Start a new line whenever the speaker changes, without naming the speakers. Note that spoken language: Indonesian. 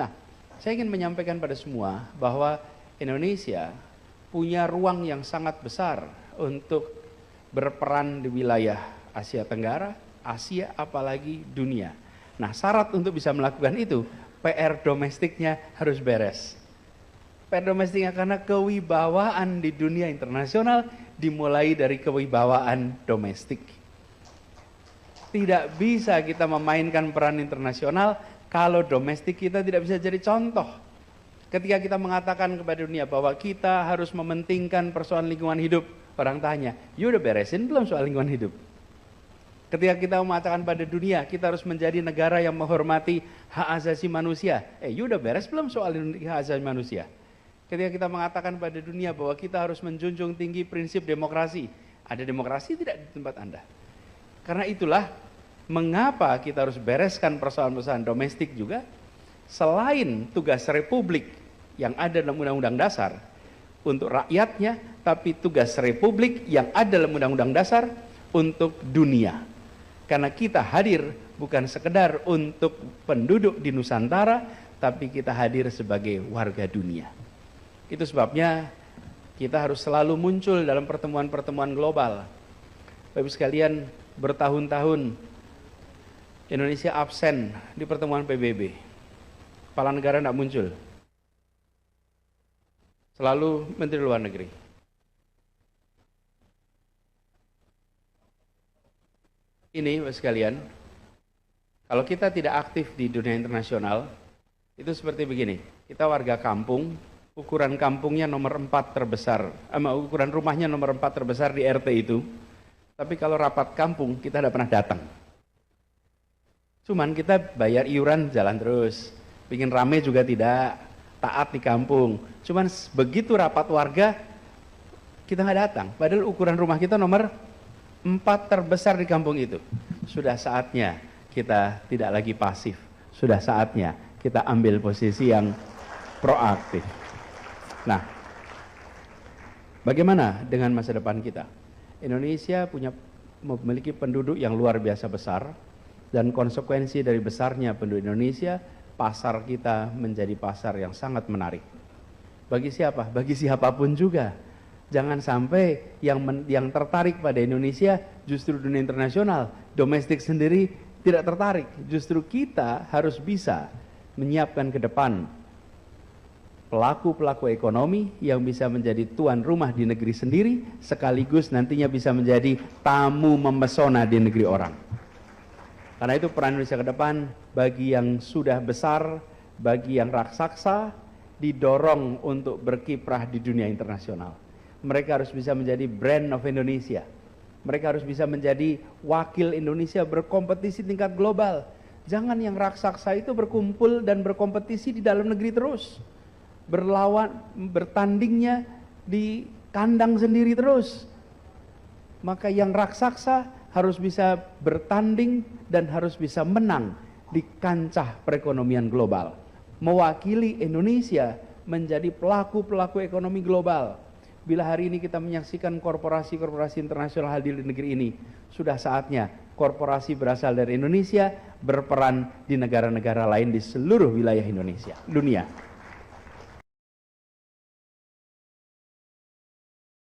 Nah, saya ingin menyampaikan pada semua bahwa Indonesia punya ruang yang sangat besar untuk berperan di wilayah Asia Tenggara, Asia, apalagi dunia. Nah, syarat untuk bisa melakukan itu, PR domestiknya harus beres. PR domestiknya karena kewibawaan di dunia internasional dimulai dari kewibawaan domestik. Tidak bisa kita memainkan peran internasional kalau domestik kita tidak bisa jadi contoh. Ketika kita mengatakan kepada dunia bahwa kita harus mementingkan persoalan lingkungan hidup, orang tanya, you udah beresin belum soal lingkungan hidup? Ketika kita mengatakan pada dunia, kita harus menjadi negara yang menghormati hak asasi manusia. You udah beres belum soal hak asasi manusia? Ketika kita mengatakan pada dunia bahwa kita harus menjunjung tinggi prinsip demokrasi, ada demokrasi tidak di tempat Anda? Karena itulah mengapa kita harus bereskan persoalan-persoalan domestik juga, selain tugas republik yang ada dalam Undang-Undang Dasar untuk rakyatnya, tapi tugas republik yang ada dalam Undang-Undang Dasar untuk dunia. Karena kita hadir bukan sekedar untuk penduduk di Nusantara, tapi kita hadir sebagai warga dunia. Itu sebabnya kita harus selalu muncul dalam pertemuan-pertemuan global. Bapak Ibu sekalian, bertahun-tahun Indonesia absen di pertemuan PBB. Kepala negara tidak muncul. Selalu Menteri Luar Negeri. Ini Bapak sekalian, kalau kita tidak aktif di dunia internasional, itu seperti begini. Kita warga kampung, ukuran kampungnya nomor 4 terbesar, ukuran rumahnya nomor 4 terbesar di RT itu. Tapi kalau rapat kampung, kita tidak pernah datang. Cuman kita bayar iuran jalan terus. Bikin rame juga tidak, taat di kampung. Cuman begitu rapat warga, kita nggak datang. Padahal ukuran rumah kita nomor 4 terbesar di kampung itu. Sudah saatnya kita tidak lagi pasif. Sudah saatnya kita ambil posisi yang proaktif. Nah, bagaimana dengan masa depan kita? Indonesia memiliki penduduk yang luar biasa besar, dan konsekuensi dari besarnya penduduk Indonesia, pasar kita menjadi pasar yang sangat menarik. Bagi siapa? Bagi siapapun juga. Jangan sampai yang tertarik pada Indonesia justru dunia internasional, domestik sendiri tidak tertarik. Justru kita harus bisa menyiapkan ke depan pelaku-pelaku ekonomi yang bisa menjadi tuan rumah di negeri sendiri, sekaligus nantinya bisa menjadi tamu memesona di negeri orang. Karena itu peran Indonesia ke depan bagi yang sudah besar, bagi yang raksasa, didorong untuk berkiprah di dunia internasional. Mereka harus bisa menjadi brand of Indonesia. Mereka harus bisa menjadi wakil Indonesia berkompetisi tingkat global. Jangan yang raksasa itu berkumpul dan berkompetisi di dalam negeri terus. Bertandingnya di kandang sendiri terus. Maka yang raksasa harus bisa bertanding dan harus bisa menang di kancah perekonomian global. Mewakili Indonesia menjadi pelaku-pelaku ekonomi global. Bila hari ini kita menyaksikan korporasi-korporasi internasional hadir di negeri ini, sudah saatnya korporasi berasal dari Indonesia berperan di negara-negara lain di seluruh wilayah Indonesia, dunia.